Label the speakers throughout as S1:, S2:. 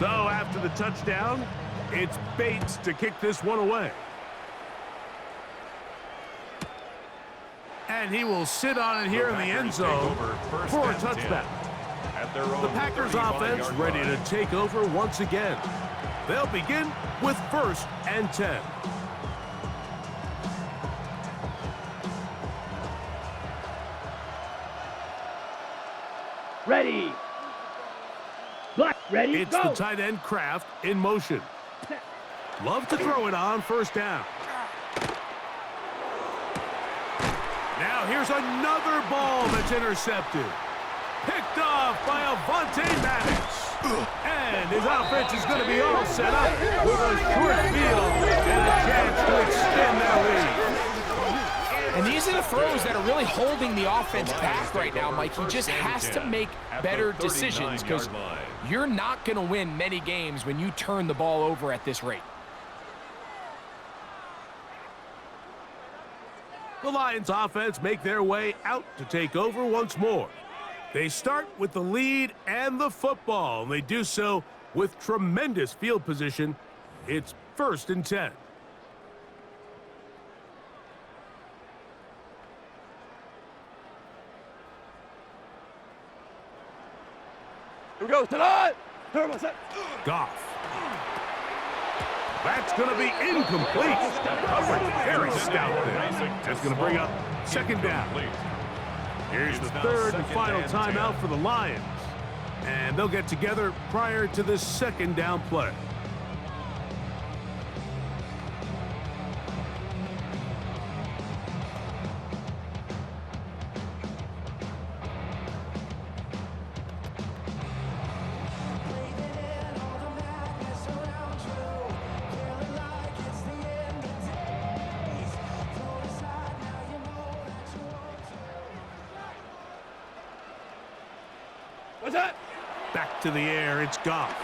S1: So after the touchdown, it's Bates to kick this one away. And he will sit on it here in the end zone for a touchback. The Packers offense ready to take over once again. They'll begin with 1st and 10.
S2: Ready. Black, ready,
S1: it's
S2: go.
S1: The tight end Kraft in motion. Love to throw it on 1st down. Now here's another ball that's intercepted. Picked off by Avonte Maddox. And his offense is going to be all set up with a short field and a chance to extend their lead.
S3: And these are the throws that are really holding the offense back right now, Mike. He just has to make better decisions because you're not going to win many games when you turn the ball over at this rate.
S1: The Lions offense make their way out to take over once more. They start with the lead and the football, and they do so with tremendous field position. It's 1st and 10.
S2: Here we go, tonight.
S1: Goff. That's going to be incomplete. Coverage very stout there. That's going to bring up 2nd down. Here's the 3rd and final timeout for the Lions. And they'll get together prior to this 2nd down play.
S2: What's that?
S1: Back to the air, it's Goff.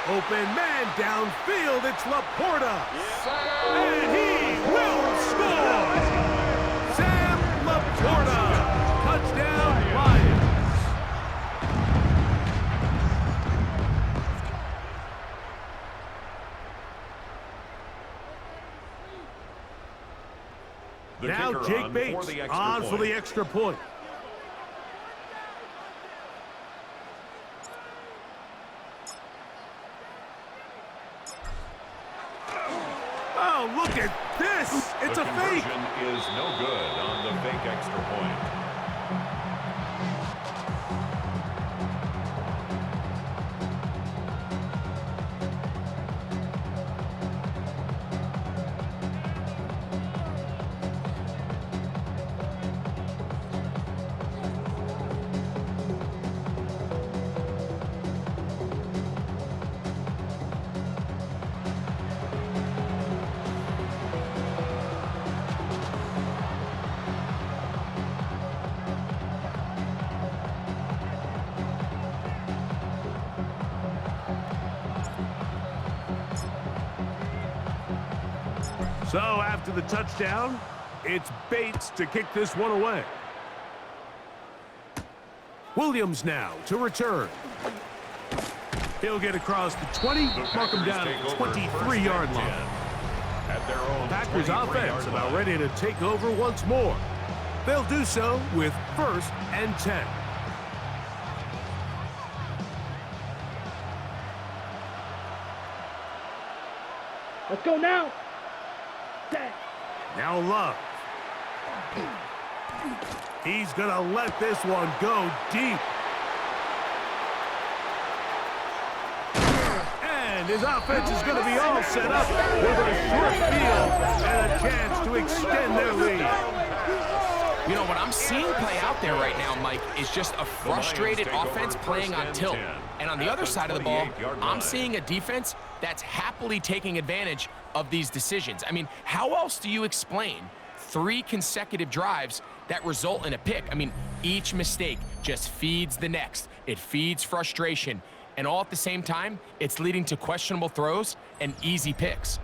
S1: Open man downfield, it's Laporta. And he will score! Sam Laporta! Touchdown, Lions! Now Jake Bates on for the extra point. Oh, look at this! It's a fake!
S4: The conversion is no good on the fake extra point.
S1: So after the touchdown, it's Bates to kick this one away. Williams now to return. He'll get across the 20, mark him down at the 23-yard line. Packers offense about ready to take over once more. They'll do so with 1st and 10.
S2: Let's go now.
S1: Now Love. He's going to let this one go deep. And his offense is going to be all set up with a short field and a chance to extend their lead.
S3: You know, what I'm seeing play out there right now, Mike, is just a frustrated offense playing on tilt. And on the other side of the ball, I'm seeing a defense that's happily taking advantage of these decisions. I mean, how else do you explain 3 consecutive drives that result in a pick? I mean, each mistake just feeds the next. It feeds frustration. And all at the same time, it's leading to questionable throws and easy picks.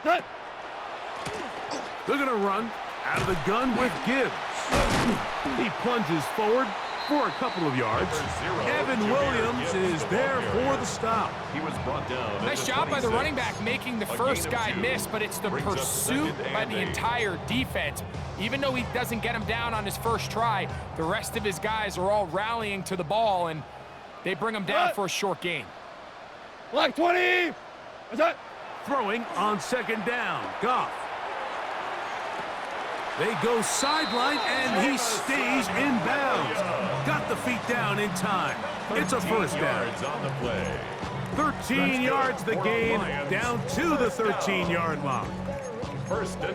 S2: Set.
S1: They're going to run out of the gun with Gibbs. He plunges forward for a couple of yards. Evan Williams is there for the stop.
S4: He was brought down.
S3: Nice job by the running back making the first guy miss, but it's the pursuit by the entire defense. Even though he doesn't get him down on his first try, the rest of his guys are all rallying to the ball, and they bring him down for a short gain.
S2: Black 20. What's that?
S1: Throwing on second down. Goff. They go sideline, and he stays in bounds. Got the feet down in time. It's a first down.
S4: On the play.
S1: 13 yards the gain, down to the 13-yard line.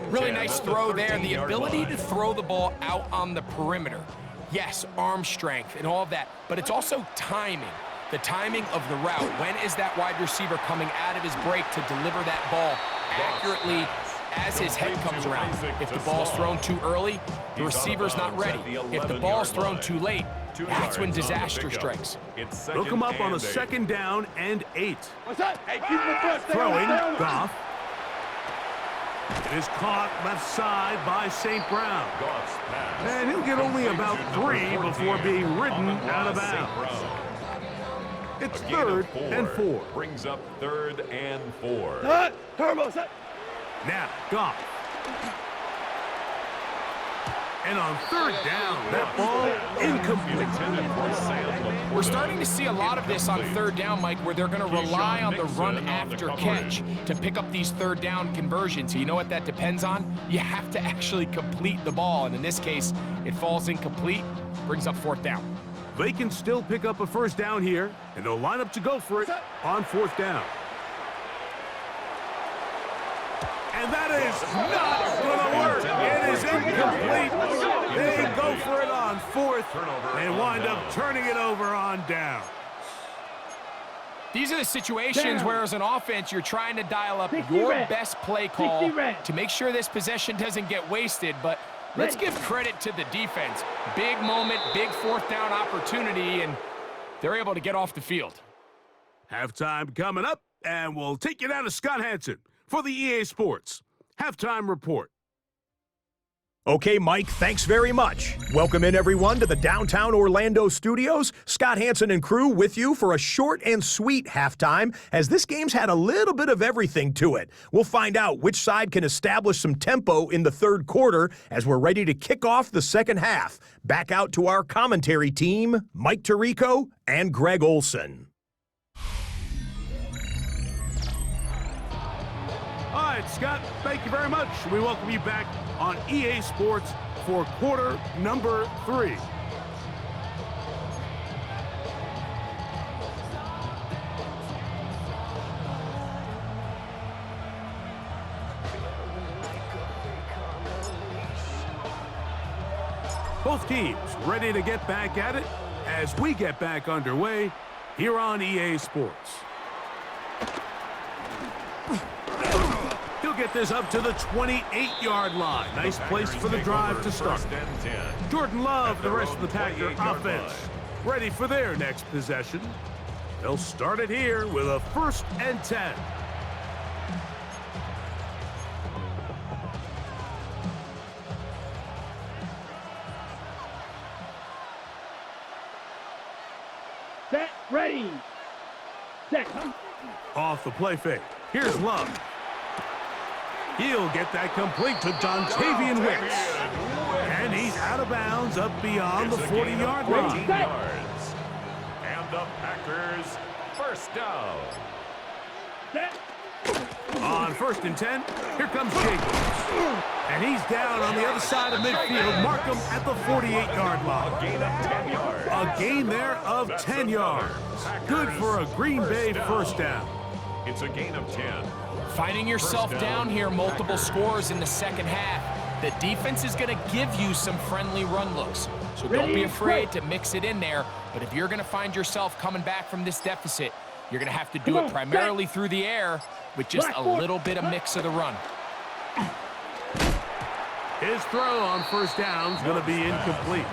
S3: Really nice throw there. The ability to throw the ball out on the perimeter. Yes, arm strength and all of that, but it's also timing. The timing of the route. When is that wide receiver coming out of his break to deliver that ball accurately as his head comes around? If the ball's thrown too early, the receiver's not ready. If the ball's thrown too late, that's when disaster strikes.
S1: They'll come up on a second down and 8.
S2: What's that? Hey, keep the front.
S1: Throwing, Goff. It is caught left side by St. Brown. And he'll get only about 3 before being ridden out of bounds. It's 3rd and 4.
S4: Brings up 3rd and 4.
S2: Set. Turbo set.
S1: Now, Goff. And on 3rd down, that ball incomplete.
S3: We're starting to see a lot of this on 3rd down, Mike, where they're going to rely on the run after catch to pick up these 3rd down conversions. So you know what that depends on? You have to actually complete the ball. And in this case, it falls incomplete, brings up 4th down.
S1: They can still pick up a first down here, and they'll line up to go for it on 4th down. And that is not going to work. It is incomplete. They go for it on 4th and wind up turning it over on down.
S3: These are the situations where, as an offense, you're trying to dial up your best play call to make sure this possession doesn't get wasted. But let's give credit to the defense. Big moment, big 4th down opportunity, and they're able to get off the field.
S1: Halftime coming up, and we'll take you down to Scott Hansen for the EA Sports Halftime Report.
S5: Okay, Mike, thanks very much. Welcome in, everyone, to the downtown Orlando studios. Scott Hansen and crew with you for a short and sweet halftime, as this game's had a little bit of everything to it. We'll find out which side can establish some tempo in the 3rd quarter as we're ready to kick off the 2nd half. Back out to our commentary team, Mike Tirico and Greg Olson.
S1: All right, Scott, thank you very much. We welcome you back on EA Sports for quarter number 3. Both teams ready to get back at it as we get back underway here on EA Sports. He'll get this up to the 28-yard line. Nice place for the drive to start. Jordan Love, the rest of the Packer offense, ready for their next possession. They'll start it here with a 1st and 10.
S2: Set. Ready. Set.
S1: Off the play fake. Here's Love. He'll get that complete to Dontavian Wicks. And he's out of bounds up beyond the 40-yard line.
S4: And the Packers, 1st down.
S2: Set.
S1: On 1st and 10, here comes Jacobs. And he's down on the other side of midfield. Mark him at the 48-yard line.
S4: A gain of 10 yards.
S1: A gain there of 10 yards. Good for a Green Bay 1st down.
S4: It's a gain of 10.
S3: Finding yourself down here, multiple scores in the 2nd half. The defense is going to give you some friendly run looks. So don't be afraid to mix it in there. But if you're going to find yourself coming back from this deficit, you're going to have to do it primarily through the air with just a little bit of mix of the run.
S1: His throw on 1st down is going to be incomplete.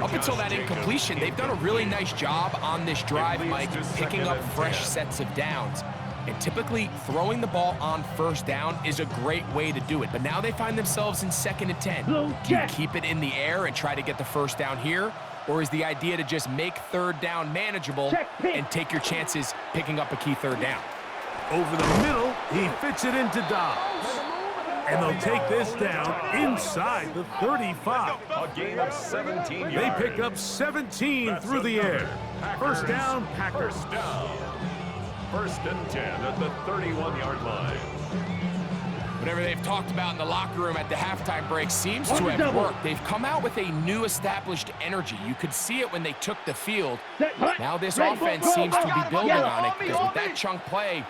S3: Up until that incompletion, they've done a really nice job on this drive, Mike, picking up fresh sets of downs. And typically, throwing the ball on first down is a great way to do it. But now they find themselves in 2nd and 10. Do you keep it in the air and try to get the first down here? Or is the idea to just make 3rd down manageable and take your chances picking up a key 3rd down?
S1: Over the middle, he fits it into Dobbs. And they'll take this down inside the 35.
S4: A gain of 17 yards.
S1: They pick up 17 through the air. First down, Packers.
S4: First down. 1st and 10 at the 31-yard line.
S3: Whatever they've talked about in the locker room at the halftime break seems to have worked. They've come out with a new established energy. You could see it when they took the field. Now this offense seems to be building on it because with that chunk play,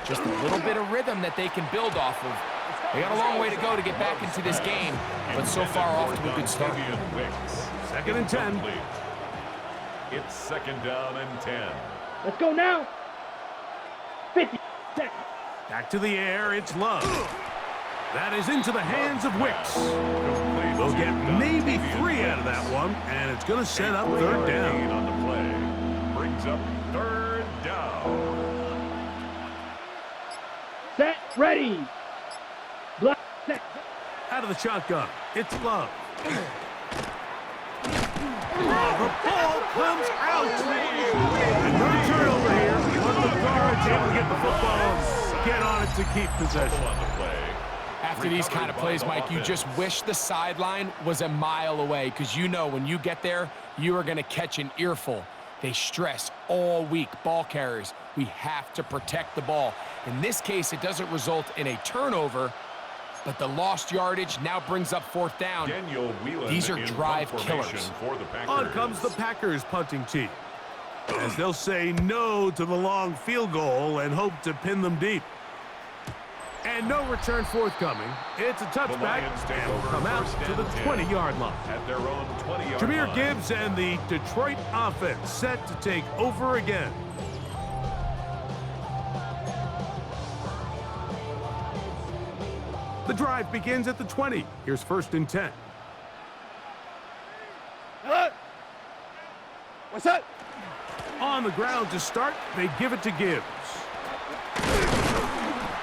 S3: just a little bit of rhythm that they can build off of. They got a long way to go to get back into this game, but so far off to a good start.
S1: 2nd and 10.
S4: It's 2nd down and 10.
S2: Let's go now. 50 seconds.
S1: Back to the air, it's Love. That is into the hands of Wicks. They'll get maybe 3 out of that one, and it's going to set up 3rd down.
S4: On the play. Brings up 3rd down.
S2: Set, ready. Block, set.
S1: Out of the shotgun, it's Love. Oh, the ball comes out. And no turnover here. One of the guards able to get the football, get on it to keep possession.
S3: After these kind of plays, Mike, you just wish the sideline was a mile away because you know when you get there, you are going to catch an earful. They stress all week, ball carriers. We have to protect the ball. In this case, it doesn't result in a turnover, but the lost yardage now brings up 4th down. These are drive killers.
S1: On comes the Packers punting team, as they'll say no to the long field goal and hope to pin them deep. And no return forthcoming. It's a touchback and will come out to the 20-yard line.
S4: At their own 20-yard
S1: Jahmyr
S4: line.
S1: Gibbs and the Detroit offense set to take over again. The drive begins at the 20. Here's 1st and 10.
S2: What's up?
S1: On the ground to start, they give it to Gibbs.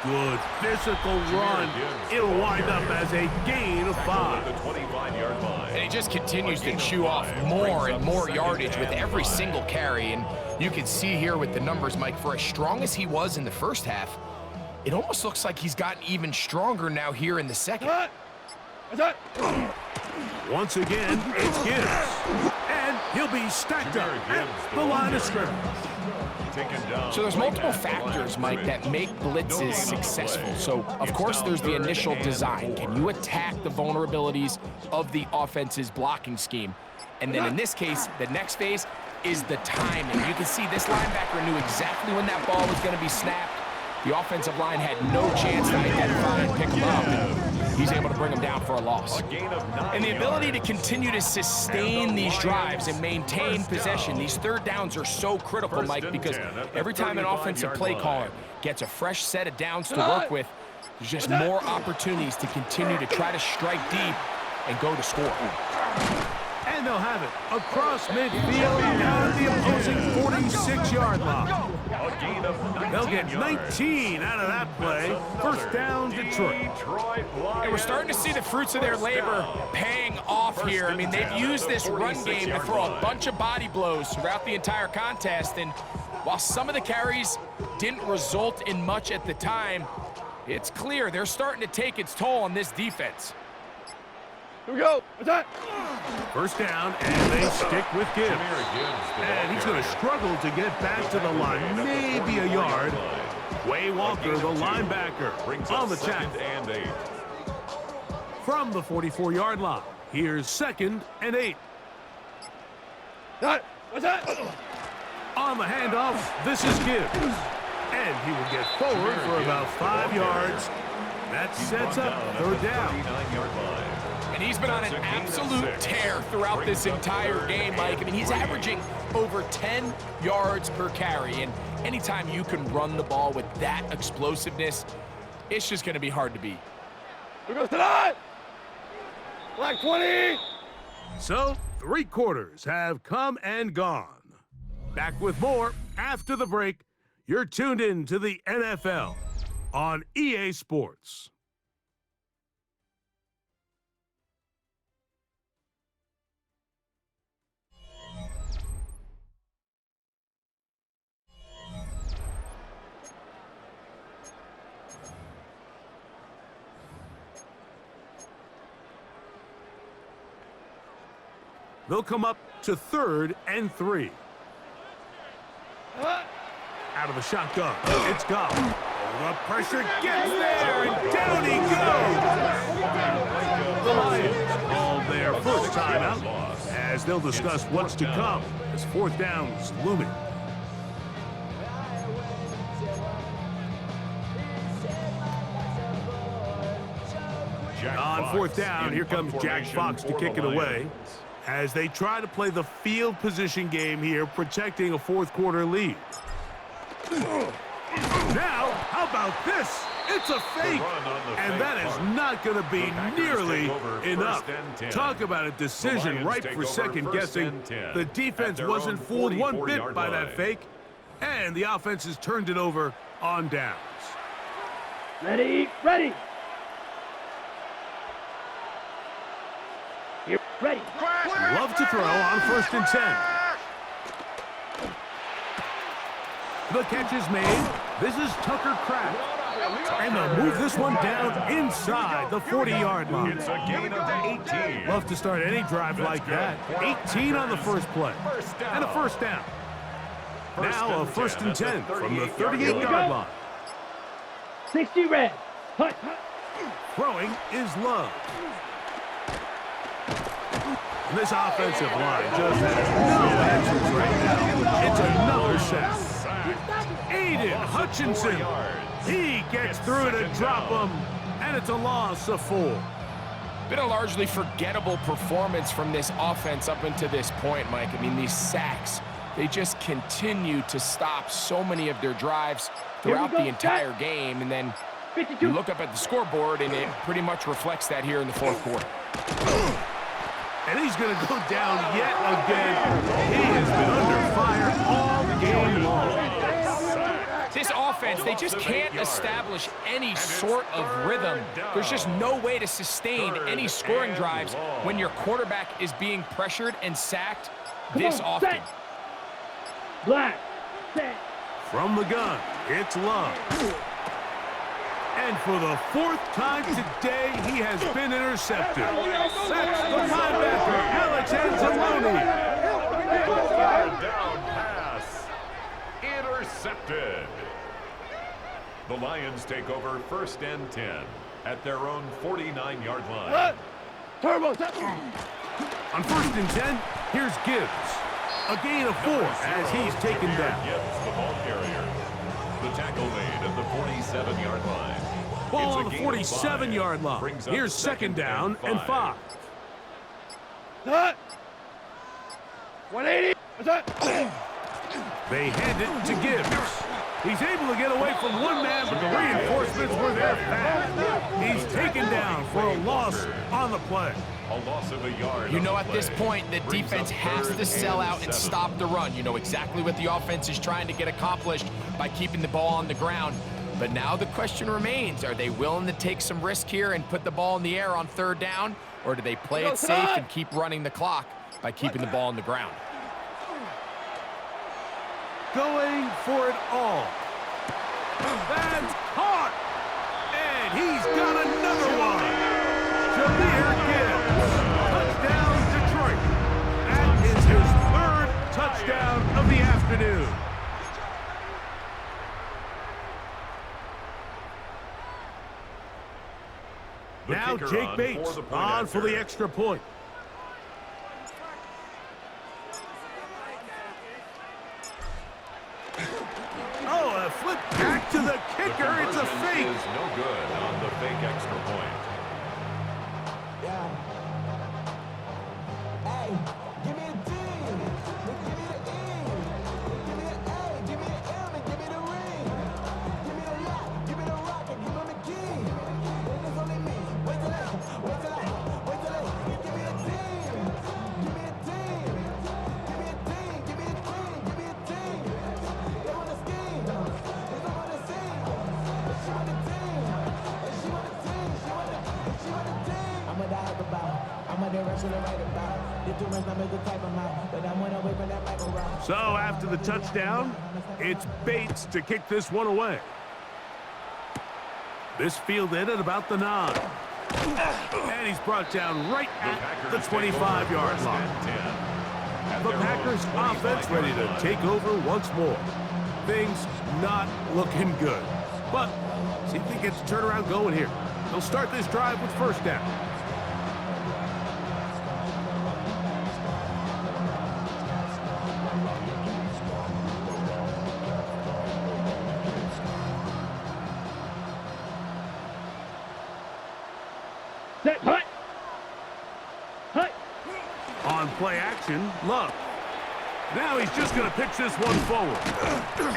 S1: Good physical run. It'll wind up as a gain of 5.
S4: The 25-yard line.
S3: And he just continues to chew off more and more yardage with every single carry. And you can see here with the numbers, Mike, for as strong as he was in the first half, it almost looks like he's gotten even stronger now here in the second.
S1: Once again, it's Gibbs. And he'll be stacked up at the line of scrimmage.
S3: So there's multiple factors, Mike, that make blitzes successful. So, of course, there's the initial design. Can you attack the vulnerabilities of the offense's blocking scheme? And then in this case, the next phase is the timing. You can see this linebacker knew exactly when that ball was going to be snapped. The offensive line had no chance to identify and pick him up. And he's able to bring him down for a loss. And the ability to continue to sustain these drives and maintain possession, these 3rd downs are so critical, Mike, because every time an offensive play caller gets a fresh set of downs to work with, there's just more opportunities to continue to try to strike deep and go to score.
S1: And they'll have it across midfield down at the opposing 46-yard line. They'll get 19 out of that play. 1st down, Detroit.
S3: And we're starting to see the fruits of their labor paying off here. I mean, they've used this run game to throw a bunch of body blows throughout the entire contest. And while some of the carries didn't result in much at the time, it's clear they're starting to take its toll on this defense.
S2: Here we go. What's that?
S1: 1st down, and they stick with Gibbs. And he's going to struggle to get back to the line, maybe a yard. Way Walker, the linebacker, on the tackle. From the 44-yard line, here's 2nd and 8.
S2: What's that?
S1: On the handoff, this is Gibbs. And he will get forward for about 5 yards. That sets up 3rd down.
S3: And he's been on an absolute tear throughout this entire game, Mike. I mean, he's averaging over 10 yards per carry. And anytime you can run the ball with that explosiveness, it's just going to be hard to beat.
S2: Here goes tonight. Black 20.
S1: So, 3 quarters have come and gone. Back with more after the break. You're tuned in to the NFL on EA Sports. They'll come up to 3rd and 3. Out of the shotgun. It's gone. The pressure gets there, and down he goes. The Lions called their first timeout as they'll discuss what's to come as 4th down's looming. On 4th down, here comes Jack Fox to kick it away as they try to play the field position game here, protecting a 4th quarter lead. Now, how about this? It's a fake, and that is not going to be nearly enough. Talk about a decision ripe for second guessing. The defense wasn't fooled one bit by that fake, and the offense has turned it over on downs.
S2: Ready, ready. Here, ready.
S1: Love to throw on 1st and 10. The catch is made. This is Tucker Kraft. And they'll move this one down inside the 40-yard line.
S4: It's a gain of 18.
S1: Love to start any drive like that. 18 on the first play. And a 1st down. Now a 1st and 10 from the 38-yard line.
S2: 60 red. Hut.
S1: Throwing is Love. This offensive line just has no answers right now. It's another sack. Aiden Hutchinson. He gets through to drop him, and it's a loss of 4.
S3: Been a largely forgettable performance from this offense up until this point, Mike. I mean, these sacks, they just continue to stop so many of their drives throughout the entire game. And then you look up at the scoreboard, and it pretty much reflects that here in the 4th quarter.
S1: And he's going to go down yet again. He has been under fire all game long.
S3: This offense, they just can't establish any sort of rhythm. There's just no way to sustain any scoring drives when your quarterback is being pressured and sacked this often.
S2: Black. Set.
S1: From the gun, it's Love. And for the 4th time today, he has been intercepted. That's the linebacker, Alex Anzalone.
S4: Down pass. Intercepted. The Lions take over 1st and 10 at their own 49-yard line.
S2: Turbo.
S1: On 1st and 10, here's Gibbs. A gain of 4 as he's taken down.
S4: Gibbs, the ball carrier. The tackle made at the 47-yard line.
S1: Ball on the 47-yard line. Here's 2nd down and 5.
S2: 180.
S1: They hand it to Gibbs. He's able to get away from one man, but the reinforcements were there fast. He's taken down for a loss on the play.
S4: A loss of a yard.
S3: You know, at this point, the defense has to sell out and stop the run. You know exactly what the offense is trying to get accomplished by keeping the ball on the ground. But now the question remains, are they willing to take some risk here and put the ball in the air on 3rd down, or do they play it safe and keep running the clock by keeping the ball on the ground?
S1: Going for it all. That's caught. And he's got another one. Jameer Gibbs. Touchdown, Detroit. That is his 3rd touchdown of the afternoon. Now Jake Bates on for the extra point. Oh, a flip back to the kicker. It's a fake.
S4: Is no good on the fake extra point.
S6: Hey, give me a D. Give me the E. Give me an A. Give me an M. And give me the ring. Give me the lock. Give me the rock. And give me the key. It's only me. Wait till I. Give me a team. Give me a team. Give me a team. Give me a team. Give me a team. They want to scheme.
S1: So after the touchdown, it's Bates to kick this one away. This fielded at about the 9. And he's brought down right at the 25-yard line. The Packers offense ready to take over once more. Things not looking good. But see if they get the turnaround going here. They'll start this drive with first down.
S2: Set, hut. Hut.
S1: On play action, Love. Now he's just going to pitch this one forward.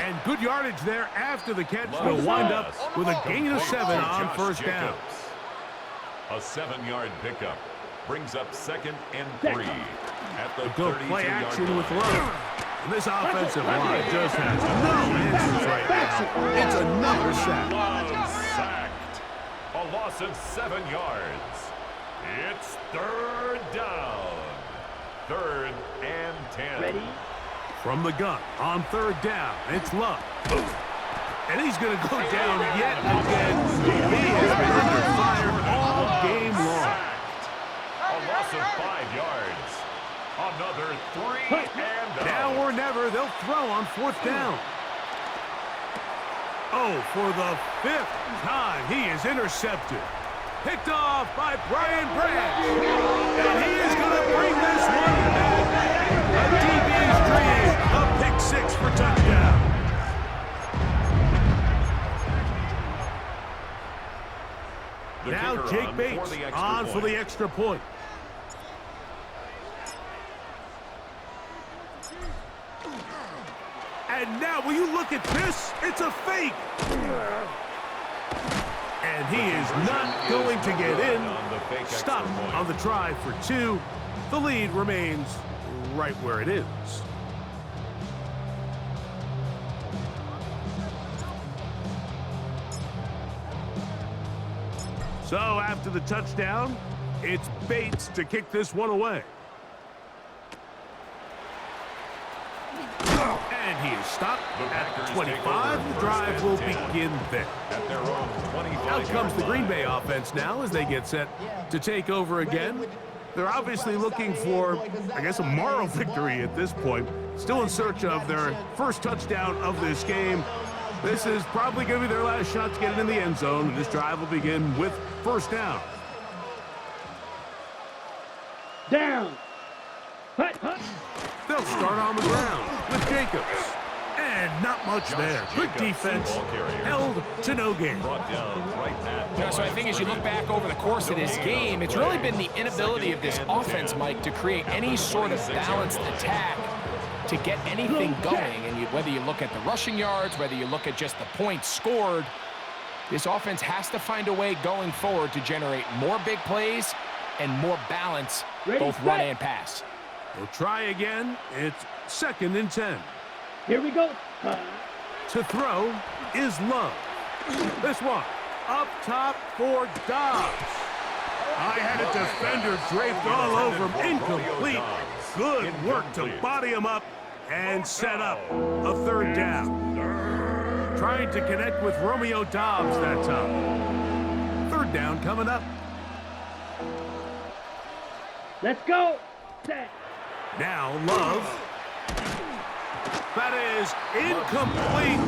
S1: And good yardage there after the catch. They'll wind up with a gain of 7 on first down.
S4: A 7-yard pickup brings up 2nd and 3 at the
S1: Good play
S4: 32-yard
S1: action
S4: line.
S1: with Love. And this offensive line just has no answers right now. It's another sack.
S4: Love sacked. A loss of 7 yards. It's 3rd down. 3rd and 10.
S2: Ready.
S1: From the gun on 3rd down, it's Love. And he's going to go down yet again. He has been under fire all game long.
S4: A loss of 5 yards. Another 3 and out.
S1: Now or never, they'll throw on 4th down. Oh, for the 5th time, he is intercepted. Picked off by Brian Branch. And he is going to bring this one back. A DB's dream, a pick 6 for touchdown.
S4: The
S1: Now
S4: kicker
S1: Jake
S4: on
S1: Bates
S4: for the extra
S1: on for
S4: point.
S1: the extra point. And now, will you look at this? It's a fake. And he is not going to get in. Stop on the try for 2. The lead remains right where it is. So after the touchdown, it's Bates to kick this one away. And he is stopped at the 25. The drive will begin there.
S4: At their own 25.
S1: Out comes the Green Bay offense now as they get set to take over again. They're obviously looking for, I guess, a moral victory at this point. Still in search of their first touchdown of this game. This is probably going to be their last shot to get it in the end zone. And this drive will begin with first down.
S2: Down. Hut, hut.
S1: They'll start on the ground with Jacobs. And not much there. Good defense. Held to no gain.
S4: Brought down right at the
S3: So I think as you look back over the course of this game, it's really been the inability of this offense, Mike, to create any sort of balanced attack to get anything going. And whether you look at the rushing yards, whether you look at just the points scored, this offense has to find a way going forward to generate more big plays and more balance, both run and pass.
S1: We'll try again. It's 2nd and 10.
S2: Here we go.
S1: To throw is Love. This one up top for Dobbs. I had a defender draped all over him. Incomplete. Good work to body him up and set up a 3rd down. Trying to connect with Romeo Dobbs that time. 3rd down coming up.
S2: Let's go. Set.
S1: Now Love. That is incomplete.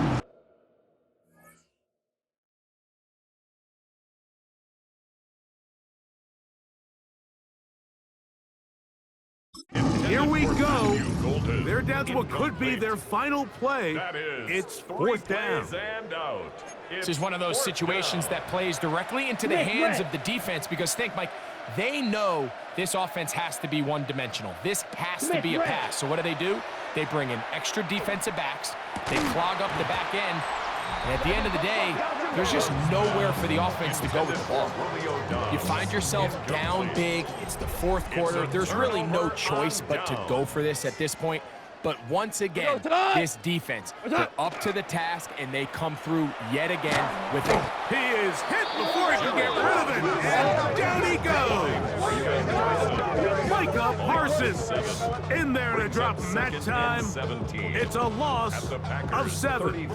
S1: Here we go. They're down to what could be their final play. It's 4th down.
S3: This is one of those situations that plays directly into the hands of the defense because think, Mike, they know this offense has to be one-dimensional. This has to be a pass. So what do? They bring in extra defensive backs. They clog up the back end. And at the end of the day, there's just nowhere for the offense to go with the ball. You find yourself down big. It's the 4th quarter. There's really no choice but to go for this at this point. But once again, this defense, they're up to the task, and they come through yet again with it.
S1: He is hit before he can get rid of it, and down he goes. Micah Parsons in there to drop him that time. It's a loss of 7.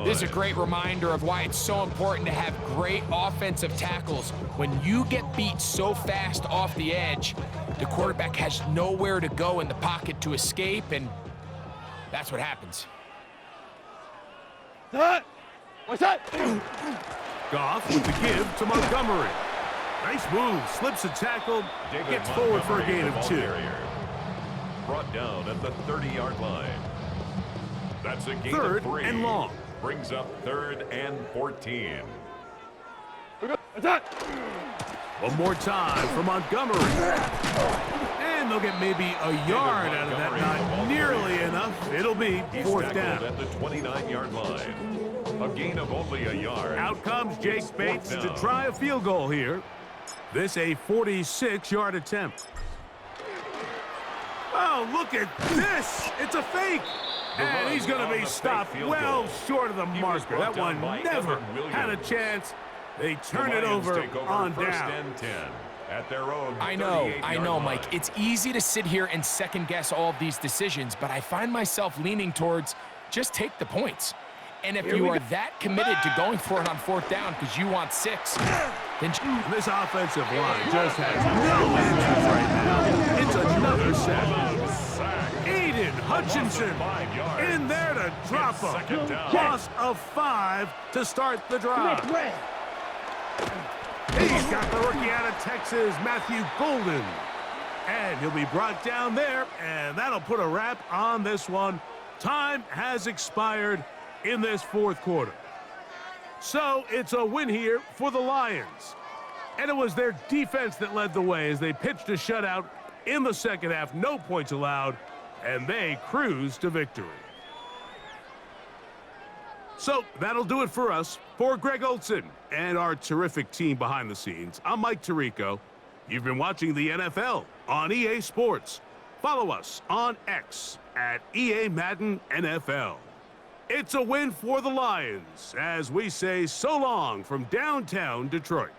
S3: This is a great reminder of why it's so important to have great offensive tackles. When you get beat so fast off the edge, the quarterback has nowhere to go in the pocket to escape, and that's what happens.
S2: What's that?
S1: Goff with the give to Montgomery. Nice move, slips a tackle, gets forward for a gain of 2.
S4: Brought down at the 30-yard line. That's a gain
S1: Third
S4: of 3.
S1: and long.
S4: Brings up 3rd and 14.
S2: What's that?
S1: One more time for Montgomery. And they'll get maybe a yard out of that. Not nearly enough. It'll be
S4: He's
S1: 4th
S4: tackled
S1: down.
S4: at the 29-yard line. A gain of only a yard.
S1: Out comes Jake
S4: It's
S1: Bates
S4: 4th
S1: to
S4: down.
S1: try a field goal here. This a 46-yard attempt. Oh, look at this. It's a fake. And he's going to be stopped well short of the marker. That one never had a chance. They turn it over on down.
S4: And 10 at their own
S3: I know,
S4: 38-yard
S3: Mike.
S4: line.
S3: It's easy to sit here and second-guess all of these decisions, but I find myself leaning towards just take the points. And if you are that committed to going for it on 4th down because you want 6, then
S1: This offensive line just has no answers right now. It's another sack. Aiden Hutchinson in there to drop
S4: Second
S1: him.
S4: down.
S1: Loss of 5 to start the drive.
S2: Red.
S1: He's got the rookie out of Texas, Matthew Golden. And he'll be brought down there, and that'll put a wrap on this one. Time has expired in this 4th quarter. So it's a win here for the Lions. And it was their defense that led the way as they pitched a shutout in the 2nd half. No points allowed, and they cruised to victory. So that'll do it for us. For Greg Olson and our terrific team behind the scenes, I'm Mike Tirico. You've been watching the NFL on EA Sports. Follow us on X at EA Madden NFL. It's a win for the Lions as we say so long from downtown Detroit.